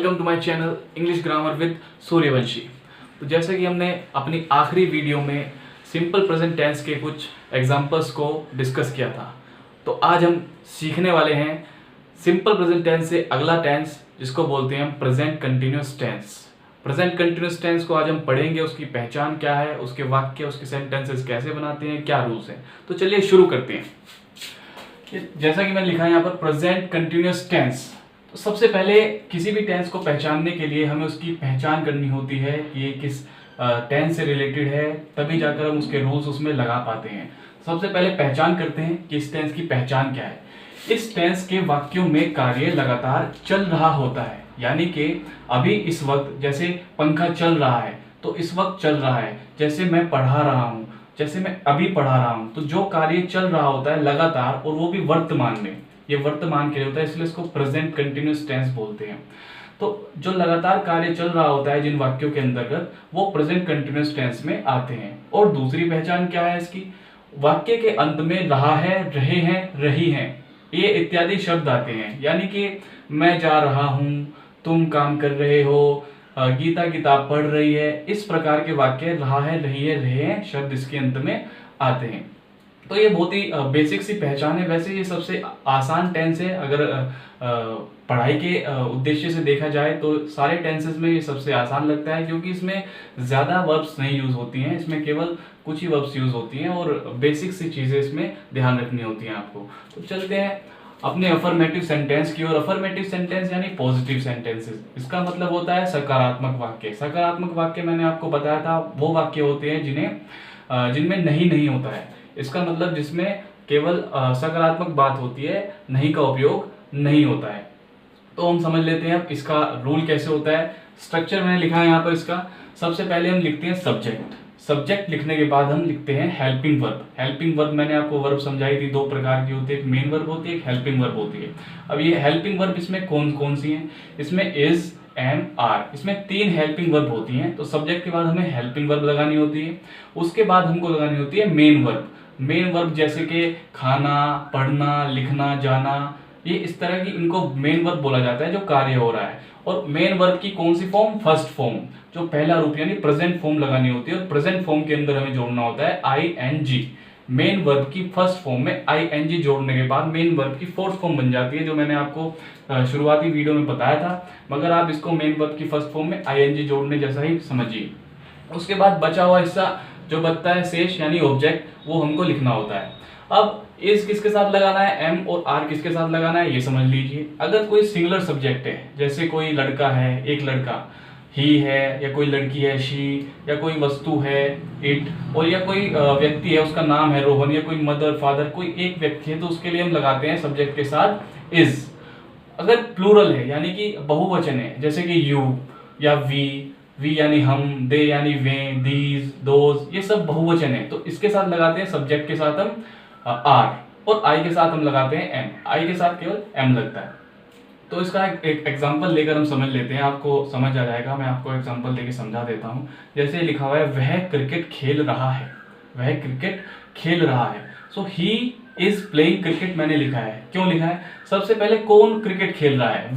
Welcome to my channel English grammar with Suryavanshi. तो जैसे कि हमने अपनी आखिरी वीडियो में सिंपल प्रेजेंट टेंस के कुछ एग्जांपल्स को डिस्कस किया था, तो आज हम सीखने वाले हैं सिंपल प्रेजेंट टेंस से अगला टेंस जिसको बोलते हैं हम present continuous tense. Present continuous tense को आज हम पढ़ेंगे, उसकी पहचान क्या है, उसके वाक्य, उसके सेंटेंसेस कैसे बनाते हैं, क्या रूल्स हैं। तो चलिए शुरू करते हैं। जैसा कि मैंने लिखा है यहाँ पर प्रेजेंट कंटिन्यूअस टेंस, तो सबसे पहले किसी भी टेंस को पहचानने के लिए हमें उसकी पहचान करनी होती है कि ये किस टेंस से रिलेटेड है, तभी जाकर हम उसके रूल्स उसमें लगा पाते हैं। सबसे पहले पहचान करते हैं कि इस टेंस की पहचान क्या है। इस टेंस के वाक्यों में कार्य लगातार चल रहा होता है, यानी कि अभी इस वक्त जैसे पंखा चल रहा है तो इस वक्त चल रहा है, जैसे मैं पढ़ा रहा हूँ, जैसे मैं अभी पढ़ा रहा हूँ, तो जो कार्य चल रहा होता है लगातार और वो भी वर्तमान में, ये वर्तमान के लिए होता है, इसलिए इसको प्रेजेंट कंटिन्यूअस टेंस बोलते हैं। तो जो लगातार कार्य चल रहा होता है जिन वाक्यों के अंतर्गत, वो प्रेजेंट कंटिन्यूअस टेंस में आते हैं। और दूसरी पहचान क्या है इसकी, वाक्य के अंत में रहा है, रहे हैं, रही हैं, ये इत्यादि शब्द आते हैं, यानी कि मैं जा रहा हूँ, तुम काम कर रहे हो, गीता किताब पढ़ रही है, इस प्रकार के वाक्य रहा है, रही है, रहे हैं शब्द इसके अंत में आते हैं। तो ये बहुत ही बेसिक सी पहचान है। वैसे ये सबसे आसान टेंस है, अगर पढ़ाई के उद्देश्य से देखा जाए तो सारे टेंसेस में ये सबसे आसान लगता है, क्योंकि इसमें ज़्यादा वर्ब्स नहीं यूज़ होती हैं, इसमें केवल कुछ ही वर्ब्स यूज़ होती हैं और बेसिक सी चीज़ें इसमें ध्यान रखनी होती हैं आपको। तो चलते हैं अपने अफर्मेटिव सेंटेंस की ओर। अफर्मेटिव सेंटेंस यानी पॉजिटिव सेंटेंसेस, इसका मतलब होता है सकारात्मक वाक्य। सकारात्मक वाक्य मैंने आपको बताया था, वो वाक्य होते हैं जिनमें नहीं होता है। इसका मतलब जिसमें केवल सकारात्मक बात होती है, नहीं का उपयोग नहीं होता है। तो हम समझ लेते हैं अब इसका रूल कैसे होता है। स्ट्रक्चर मैंने लिखा है यहाँ पर इसका। सबसे पहले हम लिखते हैं सब्जेक्ट। सब्जेक्ट लिखने के बाद हम लिखते हैं हेल्पिंग वर्ब। हेल्पिंग वर्ब मैंने आपको वर्ब समझाई थी, दो प्रकार की होती है, एक मेन वर्ब होती है, एक हेल्पिंग वर्ब होती है। अब ये हेल्पिंग वर्ब इसमें कौन कौन सी हैं, इसमें इज, एम, आर, इसमें 3 हेल्पिंग वर्ब होती हैं। तो सब्जेक्ट के बाद हमें हेल्पिंग वर्ब लगानी होती है, उसके बाद हमको लगानी होती है मेन वर्ब। मेन वर्ब जैसे कि खाना, पढ़ना, लिखना, जाना, ये इस तरह की इनको मेन वर्ब बोला जाता है जो कार्य हो रहा है। और मेन वर्ब की कौन सी फॉर्म, फर्स्ट फॉर्म, जो पहला रूप यानी प्रेजेंट फॉर्म लगानी होती है। और प्रेजेंट फॉर्म के अंदर हमें जोड़ना होता है आईएनजी। मेन वर्ब की फर्स्ट फॉर्म में आईएनजी जोड़ने के बाद मेन वर्ब की फोर्थ फॉर्म बन जाती है, जो मैंने आपको शुरुआती वीडियो में बताया था। मगर आप इसको मेन वर्ब की फर्स्ट फॉर्म में आईएनजी जोड़ने जैसा ही समझिए। उसके बाद बचा हुआ हिस्सा जो बचता है शेष यानी ऑब्जेक्ट, वो हमको लिखना होता है। अब इस किसके साथ लगाना है, एम और आर किसके साथ लगाना है, ये समझ लीजिए। अगर कोई सिंगुलर सब्जेक्ट है, जैसे कोई लड़का है, एक लड़का, ही है, या कोई लड़की है, शी, या कोई वस्तु है, इट, और या कोई व्यक्ति है, उसका नाम है रोहन, या कोई मदर, फादर, कोई एक व्यक्ति है, तो उसके लिए हम लगाते हैं सब्जेक्ट के साथ इज। अगर प्लूरल है यानी कि बहुवचन है, जैसे कि यू या वी यानी हम, दे यानी वे, दीज, दोज, ये सब बहुवचन है, तो इसके साथ लगाते हैं सब्जेक्ट के साथ हम आर, और आई के साथ हम लगाते हैं एम। आई के साथ केवल एम लगता है। तो इसका एक एग्जांपल लेकर हम समझ लेते हैं, आपको समझ आ जाएगा। मैं आपको एग्जांपल देके समझा देता हूँ। जैसे लिखा हुआ है वह क्रिकेट खेल रहा है, वह क्रिकेट खेल रहा है। सो ही इज प्लेइंग क्रिकेट मैंने लिखा है। क्यों लिखा है, सबसे पहले कौन क्रिकेट खेल रहा है,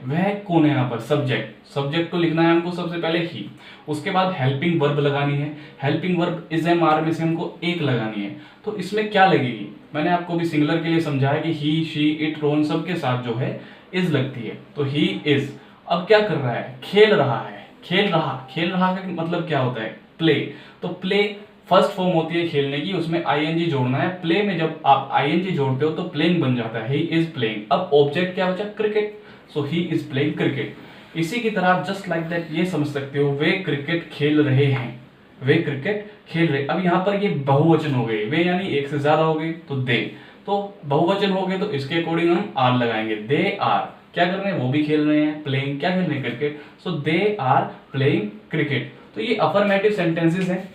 वह कौन है यहाँ पर, सब्जेक्ट। सब्जेक्ट को लिखना है हमको सबसे पहले ही, उसके बाद हेल्पिंग वर्ब लगानी है। Helping verb is, am, are में से हमको एक लगानी है। तो इसमें क्या लगेगी, मैंने आपको भी सिंगुलर के लिए समझाया कि ही, शी, इट, रोहन सबके साथ जो है इज लगती है। तो ही इज अब क्या कर रहा है, खेल रहा है। खेल रहा का मतलब क्या होता है, प्ले। तो प्ले फर्स्ट फॉर्म होती है खेलने की, उसमें आईएनजी जोड़ना है। प्ले में जब आप आईएनजी जोड़ते हो तो प्लेइंग बन जाता है, ही इज प्लेइंग। अब ऑब्जेक्ट क्या बचा, cricket, so he is playing cricket. इसी की तरह आप जस्ट लाइक दैट ये समझ सकते हो, वे क्रिकेट खेल रहे हैं, वे क्रिकेट खेल रहे। अब यहाँ पर ये बहुवचन हो गए, वे यानी एक से ज्यादा हो गए तो दे, तो बहुवचन हो गए तो इसके अकॉर्डिंग हम आर लगाएंगे। दे आर क्या कर रहे हैं, वो भी खेल रहे हैं, प्लेइंग, क्या खेल रहे हैं, cricket, so they are playing cricket. तो ये अफर्मेटिव सेंटेंसेस हैं।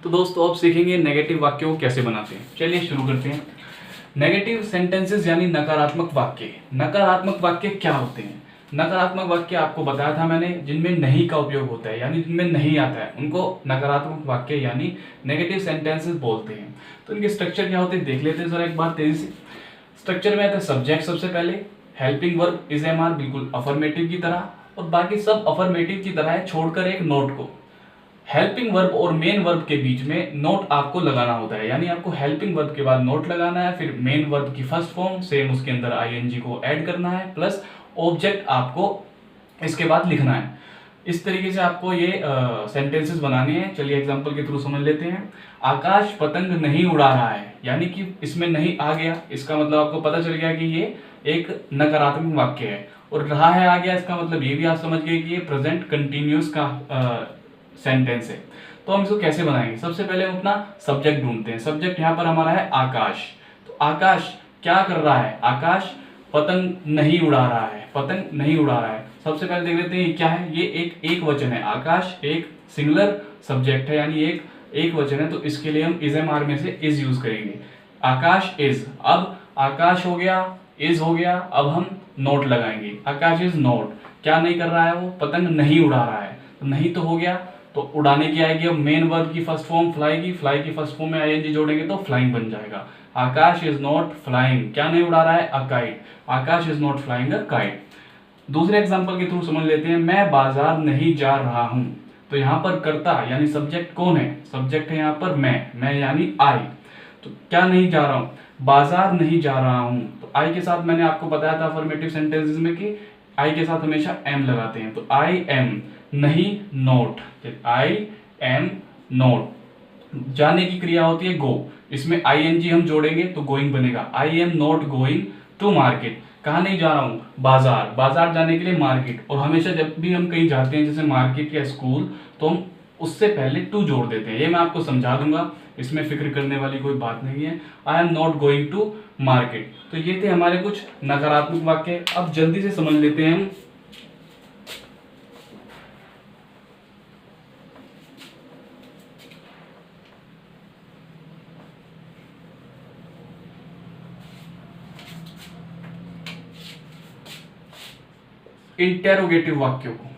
तो दोस्तों अब सीखेंगे नेगेटिव वाक्यों को कैसे बनाते हैं। चलिए शुरू करते हैं। नेगेटिव सेंटेंसेस यानी नकारात्मक वाक्य। नकारात्मक वाक्य क्या होते हैं, नकारात्मक वाक्य आपको बताया था मैंने, जिनमें नहीं का उपयोग होता है, यानी जिनमें नहीं आता है, उनको नकारात्मक वाक्य यानी नेगेटिव सेंटेंसेस बोलते हैं। तो इनके स्ट्रक्चर क्या होते हैं देख लेते हैं जरा एक बार तेजी से। स्ट्रक्चर में आता है सब्जेक्ट सबसे पहले, helping verb is, am, are बिल्कुल अफर्मेटिव की तरह, और बाकी सब अफर्मेटिव की तरह है, छोड़कर एक नोट को। हेल्पिंग वर्ब और मेन वर्ब के बीच में नोट आपको लगाना होता है, यानी आपको हेल्पिंग वर्ब के बाद नोट लगाना है, फिर मेन वर्ब की फर्स्ट फॉर्म सेम उसके अंदर आईएनजी को ऐड करना है, प्लस ऑब्जेक्ट आपको इसके बाद लिखना है। इस तरीके से आपको ये सेंटेंसेस बनाने हैं। चलिए एग्जांपल के थ्रू समझ लेते हैं। आकाश पतंग नहीं उड़ा रहा है, यानी कि इसमें नहीं आ गया, इसका मतलब आपको पता चल गया कि ये एक नकारात्मक वाक्य है। और रहा है आ गया, इसका मतलब ये भी आप समझ गए कि ये प्रेजेंट कंटिन्यूअस का सेंटेंस है। तो हम इसको कैसे बनाएंगे? सबसे पहले हम अपना सब्जेक्ट ढूंढते हैं। सब्जेक्ट यहाँ पर हमारा है आकाश। तो आकाश क्या कर रहा है? आकाश पतंग नहीं उड़ा रहा है, पतंग नहीं उड़ा रहा है। सबसे पहले देख लेते हैं ये क्या है। ये एक वचन है। आकाश एक सिंगुलर सब्जेक्ट है, यानी एक वचन है, तो इसके लिए हम इज एम आर में से इज यूज करेंगे। आकाश इज, अब आकाश हो गया, इज हो गया, अब हम नोट लगाएंगे। आकाश इज नोट, क्या नहीं कर रहा है वो? पतंग नहीं उड़ा रहा है। तो नहीं तो हो गया, तो उड़ाने की आएगी अब मेन वर्ब की फर्स्ट फॉर्म फ्लाई की, फ्लाई की फर्स्ट फॉर्म में आईएनजी जोड़ेंगे तो फ्लाइंग बन जाएगा। आकाश इज नॉट फ्लाइंग, क्या नहीं उड़ा रहा है? A kite. Akash is not flying a kite. दूसरे एग्जांपल के थ्रू समझ लेते हैं। मैं बाजार नहीं जा रहा हूं। तो यहाँ पर कर्ता यानी सब्जेक्ट कौन है? सब्जेक्ट है यहाँ पर मैं यानी आई। तो क्या नहीं जा रहा हूं? बाजार नहीं जा रहा हूं। तो आई के साथ मैंने आपको बताया था अफर्मेटिव सेंटेंसेस में कि आई के साथ हमेशा एम लगाते हैं। तो आई एम नहीं नोट, आई एम नोट। जाने की क्रिया होती है गो, इसमें आईएनजी हम जोड़ेंगे तो गोइंग बनेगा। I am not going to market. कहाँ नहीं जा रहा हूँ? बाजार। बाजार जाने के लिए मार्केट। और हमेशा जब भी हम कहीं जाते हैं जैसे मार्केट या स्कूल, तो हम उससे पहले टू जोड़ देते हैं। ये मैं आपको समझा दूंगा, इसमें फिक्र करने वाली कोई बात नहीं है। I am not going to market. तो ये थे हमारे कुछ नकारात्मक वाक्य। अब जल्दी से समझ लेते हैं हम इंटेरोगेटिव वाक्यों को।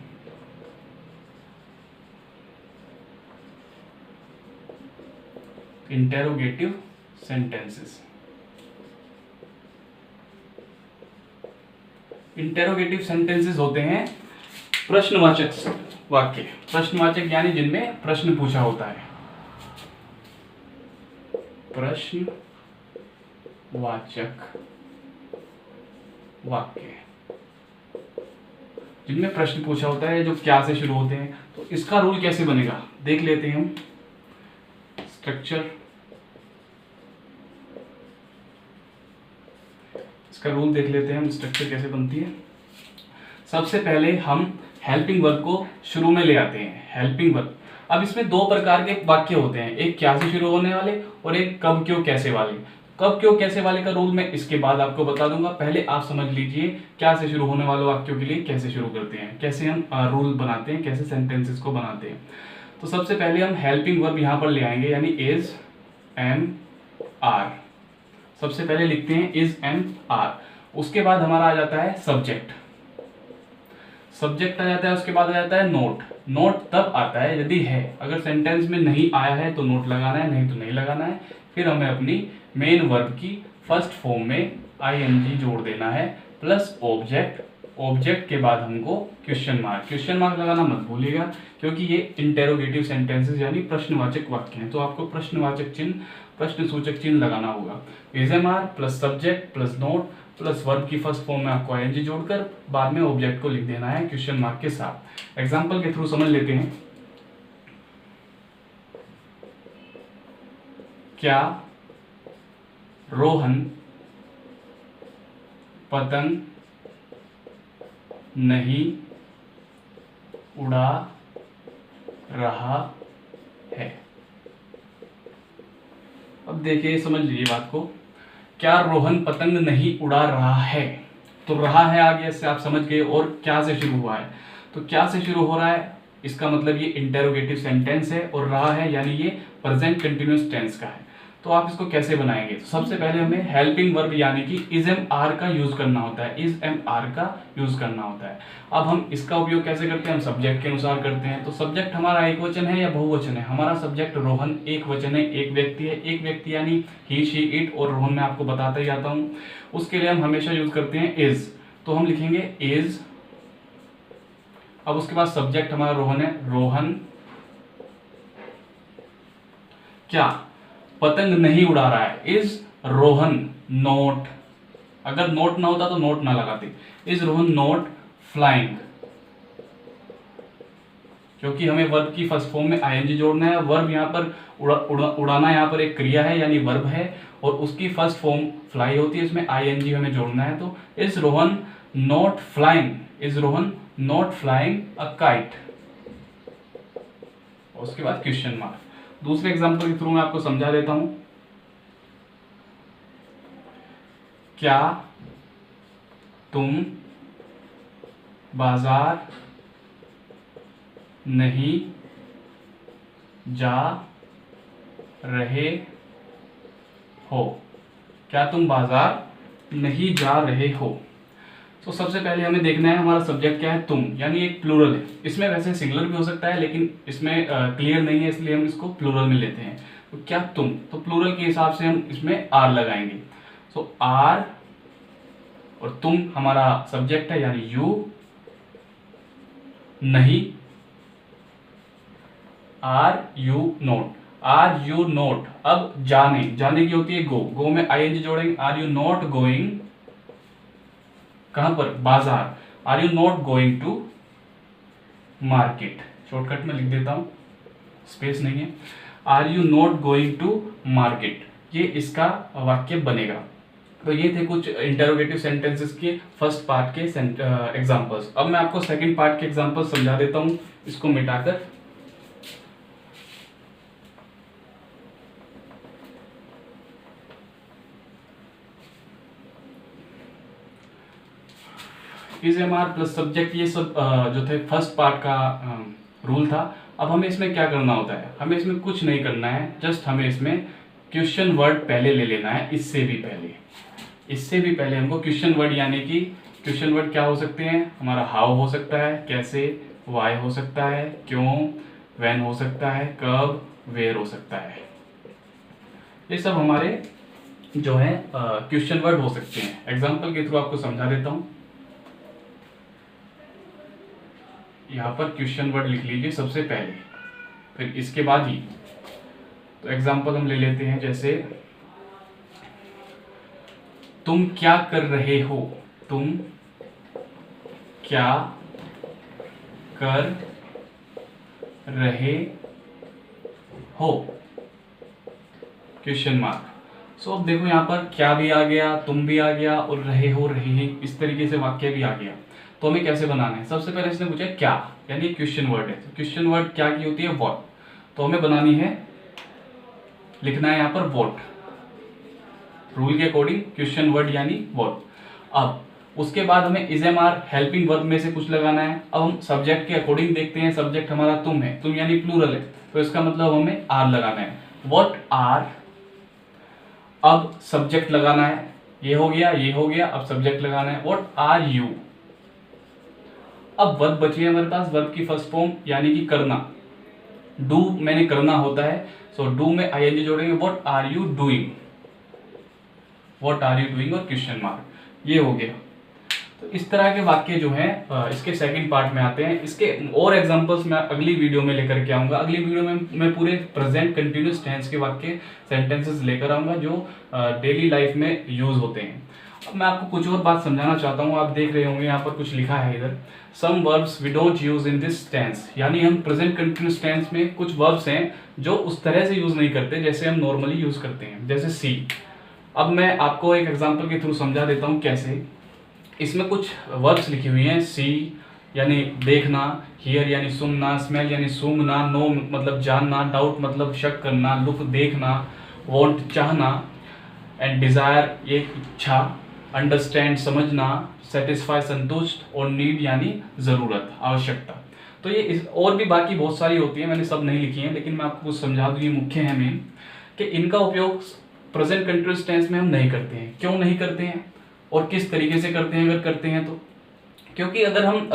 Interrogative sentences. इंटेरोगेटिव सेंटेंसेस होते हैं प्रश्नवाचक वाक्य। प्रश्नवाचक यानी जिनमें प्रश्न पूछा होता है। प्रश्नवाचक वाक्य जिनमें प्रश्न पूछा होता है, जो क्या से शुरू होते हैं। तो इसका रूल कैसे बनेगा देख लेते हैं हम। स्ट्रक्चर, इसका रूल देख लेते हैं हम, स्ट्रक्चर कैसे बनती है। सबसे पहले हम हेल्पिंग वर्ब को शुरू में ले आते हैं। हेल्पिंग वर्ब, अब इसमें दो प्रकार के वाक्य होते हैं, एक क्या से शुरू होने वाले और एक कब क्यों कैसे वाले। कब क्यों कैसे वाले का रूल मैं इसके बाद आपको बता दूंगा। पहले आप समझ लीजिए क्या से शुरू होने वाले वाक्यों के लिए कैसे शुरू करते हैं, कैसे हम रूल बनाते हैं, कैसे सेंटेंसेस को बनाते हैं। तो सबसे पहले हम हेल्पिंग वर्ब यहां पर ले आएंगे, यानी इज एम आर। सबसे पहले लिखते हैं इज एम आर। उसके बाद हमारा आ जाता है सब्जेक्ट। सब्जेक्ट आ जाता है, उसके बाद आ जाता है नोट। नोट तब आता है यदि है, अगर सेंटेंस में नहीं आया है तो नोट लगाना है, नहीं तो नहीं लगाना है। फिर हमें अपनी मेन वर्ब की फर्स्ट फॉर्म में आईएनजी जोड़ देना है, प्लस ऑब्जेक्ट। ऑब्जेक्ट के बाद हमको क्वेश्चन मार्क। क्वेश्चन मार्क लगाना मत भूलिएगा, क्योंकि ये इंटेरोगेटिव सेंटेंसेस यानी प्रश्नवाचक वाक्य हैं, तो आपको प्रश्नवाचक चिन्ह, प्रश्न सूचक चिन्ह लगाना होगा। Is am are plus subject plus not plus verb की फर्स्ट फॉर्म में आपको आईएनजी जोड़कर बाद में ऑब्जेक्ट को लिख देना है क्वेश्चन मार्क के साथ। एग्जाम्पल के थ्रू समझ लेते हैं। क्या रोहन पतंग नहीं उड़ा रहा है? अब देखिए, समझ लीजिए बात को। क्या रोहन पतंग नहीं उड़ा रहा है? तो रहा है आगे से आप समझ गए, और क्या से शुरू हुआ है। तो क्या से शुरू हो रहा है, इसका मतलब ये इंटेरोगेटिव सेंटेंस है, और रहा है यानी ये प्रेजेंट कंटिन्यूअस टेंस का है। तो आप इसको कैसे बनाएंगे? तो सबसे पहले हमें हेल्पिंग वर्ब यानी कि इज एम आर का यूज करना होता है। इज एम आर का यूज करना होता है। अब हम इसका उपयोग कैसे करते हैं? हम सब्जेक्ट के अनुसार करते हैं। तो सब्जेक्ट हमारा एक वचन है या बहुवचन है? हमारा सब्जेक्ट रोहन एक वचन है, एक व्यक्ति है। एक व्यक्ति यानी ही शी इट, और रोहन मैं आपको बताता ही आता हूँ। उसके लिए हम हमेशा यूज करते हैं इज। तो हम लिखेंगे इज अब उसके बाद सब्जेक्ट हमारा रोहन है, रोहन क्या पतंग नहीं उड़ा रहा है। इज रोहन नोट, अगर नोट ना होता तो नोट ना लगाते, इज रोहन नोट फ्लाइंग, क्योंकि हमें वर्ब की फर्स्ट फॉर्म में आईएनजी जोड़ना है। वर्ब यहाँ पर उड़ाना यहाँ पर एक क्रिया है यानी वर्ब है, और उसकी फर्स्ट फॉर्म फ्लाई होती है, इसमें आईएनजी हमें जोड़ना है। तो is Rohan not flying, is Rohan not flying a kite, उसके बाद क्वेश्चन मार्क। दूसरे एग्जांपल के थ्रू मैं आपको समझा देता हूं। क्या तुम बाजार नहीं जा रहे हो, क्या तुम बाजार नहीं जा रहे हो। तो सबसे पहले हमें देखना है हमारा सब्जेक्ट क्या है, तुम, यानी एक प्लूरल है। इसमें वैसे सिंगुलर भी हो सकता है लेकिन इसमें क्लियर नहीं है, इसलिए हम इसको प्लूरल में लेते हैं। तो क्या तुम, तो प्लूरल के हिसाब से हम इसमें आर लगाएंगे। सो आर, और तुम हमारा सब्जेक्ट है यानी यू, नहीं are you not, are you not. अब जाने, जाने की होती है गो, गो में आईएनजी जोड़ेंगे। आर यू नॉट गोइंग, कहां पर, बाजार। Are you not going to market, shortcut में लिख देता हूं, स्पेस नहीं है। Are you not going to market, ये इसका वाक्य बनेगा। तो ये थे कुछ इंटरोगेटिव सेंटेंसेस के फर्स्ट पार्ट के एग्जांपल्स। अब मैं आपको सेकंड पार्ट के एग्जांपल्स समझा देता हूं, इसको मिटाकर। Is am are plus subject, ये सब जो थे फर्स्ट पार्ट का रूल था। अब हमें इसमें क्या करना होता है, हमें इसमें कुछ नहीं करना है, जस्ट हमें इसमें क्वेश्चन वर्ड पहले ले लेना है। इससे भी पहले हमको क्वेश्चन वर्ड, यानी कि क्वेश्चन वर्ड क्या हो सकते हैं हमारा, हाउ हो सकता है, कैसे, वाई हो सकता है, क्यों, व्हेन हो सकता है, कब, वेयर हो सकता है। ये सब हमारे जो है क्वेश्चन वर्ड हो सकते हैं। एग्जाम्पल के थ्रू आपको समझा देता हूं। यहाँ पर क्वेश्चन वर्ड लिख लीजिए सबसे पहले, फिर इसके बाद ही। तो एग्जाम्पल हम ले लेते हैं, जैसे तुम क्या कर रहे हो, तुम क्या कर रहे हो, क्वेश्चन मार्क। सो अब देखो यहाँ पर क्या भी आ गया, तुम भी आ गया, और रहे हो, रहे हैं, इस तरीके से वाक्य भी आ गया। तो हमें कैसे बनाना है, सबसे पहले इसने पूछा क्या, यानी क्वेश्चन वर्ड है। तो क्वेश्चन वर्ड क्या की होती है, व्हाट। तो हमें बनानी है, लिखना है यहाँ पर व्हाट, रूल के अकॉर्डिंग क्वेश्चन वर्ड यानी व्हाट। अब उसके बाद हमें is am are helping verb में से कुछ लगाना है। अब हम सब्जेक्ट के अकॉर्डिंग देखते हैं, सब्जेक्ट हमारा तुम है, तुम यानी प्लूरल है, तो इसका मतलब हमें आर लगाना है, व्हाट आर। अब सब्जेक्ट लगाना है, ये हो गया, ये हो गया, अब सब्जेक्ट लगाना है, व्हाट आर यू। अब वर्ब बची है हमारे पास, वर्ब की फर्स्ट फॉर्म यानी कि करना, डू मैंने करना होता है, सो डू में आईएनजी जोड़ेंगे, what are you doing, what are you doing, और क्वेश्चन मार्क, ये हो गया। तो इस तरह के वाक्य जो हैं इसके सेकंड पार्ट में आते हैं। इसके और एग्जांपल्स मैं अगली वीडियो में लेकर के आऊंगा। अगली वीडियो में मैं पूरे प्रेजेंट कंटिन्यूअस टेंस के वाक्य सेंटेंसेस लेकर आऊंगा जो डेली लाइफ में यूज होते हैं। अब मैं आपको कुछ और बात समझाना चाहता हूँ। आप देख रहे होंगे यहाँ पर कुछ लिखा है इधर, some verbs we don't use in this tense, यानी हम प्रेजेंट कंटिन्यूअस टेंस में कुछ वर्ब्स हैं जो उस तरह से यूज नहीं करते जैसे हम नॉर्मली यूज करते हैं, जैसे सी। अब मैं आपको एक एग्जांपल के थ्रू समझा देता हूँ कैसे। इसमें कुछ वर्ब्स लिखी हुई हैं, सी यानी देखना, हियर यानी सुनना, स्मेल यानी सूंघना, नो मतलब जानना, डाउट मतलब शक करना, लुक देखना, वांट चाहना, एंड डिजायर ये इच्छा, अंडरस्टैंड समझना, सेटिस्फाई संतुष्ट, और नीड यानी जरूरत, आवश्यकता। तो ये और भी बाकी बहुत सारी होती है, मैंने सब नहीं लिखी हैं, लेकिन मैं आपको कुछ समझा दूँ। ये मुख्य है मेन कि इनका उपयोग प्रेजेंट कंटिन्यूअस टेंस में हम नहीं करते हैं। क्यों नहीं करते हैं और किस तरीके से करते हैं अगर करते हैं तो, क्योंकि अगर हम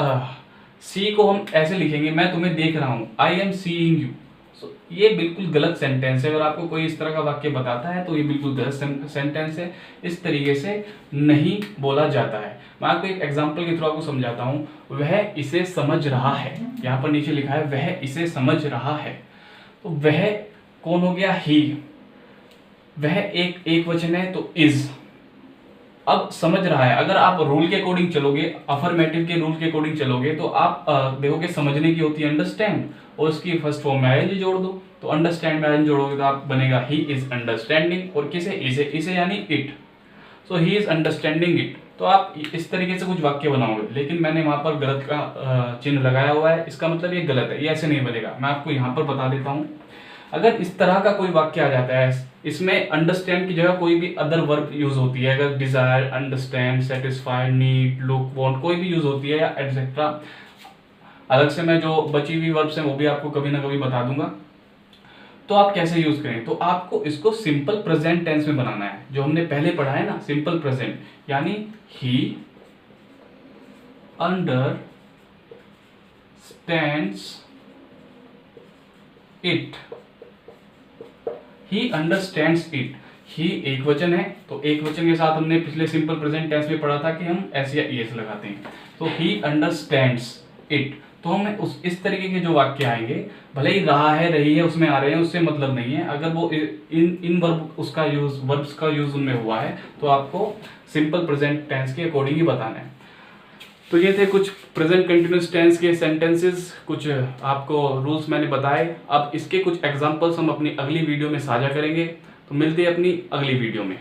सी को हम ऐसे लिखेंगे, मैं तुम्हें देख रहा हूँ, आई एम सीइंग यू, ये बिल्कुल गलत सेंटेंस है। अगर आपको कोई इस तरह का वाक्य बताता है तो ये बिल्कुल गलत सेंटेंस है, इस तरीके से नहीं बोला जाता है। मैं आपको एक एग्जांपल के थ्रू आपको समझाता हूँ। वह इसे समझ रहा है, यहाँ पर नीचे लिखा है वह इसे समझ रहा है। तो वह कौन हो गया? ही। वह एक वचन है तो इज। अब समझ रहा है, अगर आप रूल के अकॉर्डिंग चलोगे, अफर्मेटिव के रूल के अकॉर्डिंग चलोगे तो आप देखोगे समझने की होती है अंडरस्टैंड, और उसकी फर्स्ट फॉर्म में आईएनजी जोड़ दो। तो अंडरस्टैंड में आईएनजी जोड़ोगे तो आप बनेगा ही इज अंडरस्टैंडिंग, और किसे? इसे यानी it. So he is understanding it. तो आप इस तरीके से कुछ वाक्य बनाओगे, लेकिन मैंने वहां पर गलत का चिन्ह लगाया हुआ है, इसका मतलब ये गलत है, ये ऐसे नहीं बनेगा। मैं आपको यहाँ पर बता देता हूँ। अगर इस तरह का कोई वाक्य आ जाता है, इसमें अंडरस्टैंड की जगह कोई भी अदर वर्ब यूज होती है, अगर desire, understand, satisfied, need, look, want कोई भी यूज होती है या एटसेट्रा, अलग से मैं जो बची हुई वर्ब्स हैं वो भी आपको कभी ना कभी बता दूंगा। तो आप कैसे यूज करें? तो आपको इसको सिंपल प्रेजेंट टेंस में बनाना है, जो हमने पहले पढ़ा है ना, सिंपल प्रेजेंट, यानी he understands it. He understands it. He एक वचन है, तो एक वचन के साथ हमने पिछले सिंपल प्रेजेंट टेंस में पढ़ा था कि हम एस या ईएस लगाते हैं। तो ही अंडरस्टैंड्स इट। तो हमें इस तरीके के जो वाक्य आएंगे, भले ही रहा है, रही है, उसमें आ रहे हैं, उससे मतलब नहीं है। अगर वो इन वर्ब उसका यूज, वर्ब्स का यूज उनमें हुआ है, तो आपको सिंपल प्रेजेंट टेंस के अकॉर्डिंग ही बताना है। तो ये थे कुछ प्रेजेंट कंटिन्यूअस टेंस के सेंटेंसेस, कुछ आपको रूल्स मैंने बताए। अब इसके कुछ एग्जांपल्स हम अपनी अगली वीडियो में साझा करेंगे। तो मिलते हैं अपनी अगली वीडियो में।